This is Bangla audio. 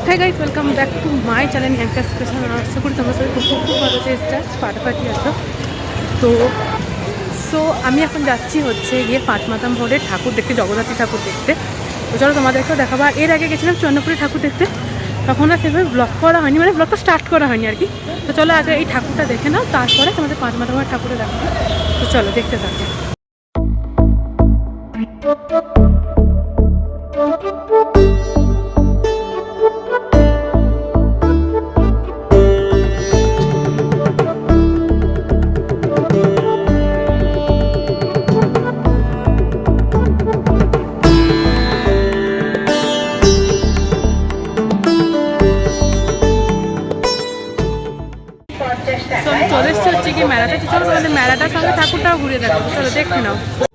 High guys, welcome back to my channel হ্যাঙ্কার স্পেশাল। আশা করি তোমরা সবাই খুব ভালো জাস্ট ফাটাফাটি আছো। তো আমি এখন যাচ্ছি হচ্ছে গিয়ে পাঁচমাথা মোড়ে ঠাকুর দেখতে, জগদ্ধাত্রী ঠাকুর দেখতে। তো চলো তোমাদেরকেও দেখাবো। এর আগে গেছিলাম চন্দ্রপুরে ঠাকুর দেখতে, তখন আর সেভাবে ব্লগ করা হয়নি, মানে ব্লগটা স্টার্ট করা হয়নি আর কি। তো চলো আগে এই ঠাকুরটা দেখে নাও, তারপরে তোমাদের পাঁচমাথা মোড়ের ঠাকুরে দেখাবো। তো চলো দেখতে থাকো। চলে এসছে হচ্ছে কি মেলাটা। চলো তোমাদের মেলাটার সঙ্গে ঠাকুরটাও ঘুরে দেখাবো, চলো দেখে নাও।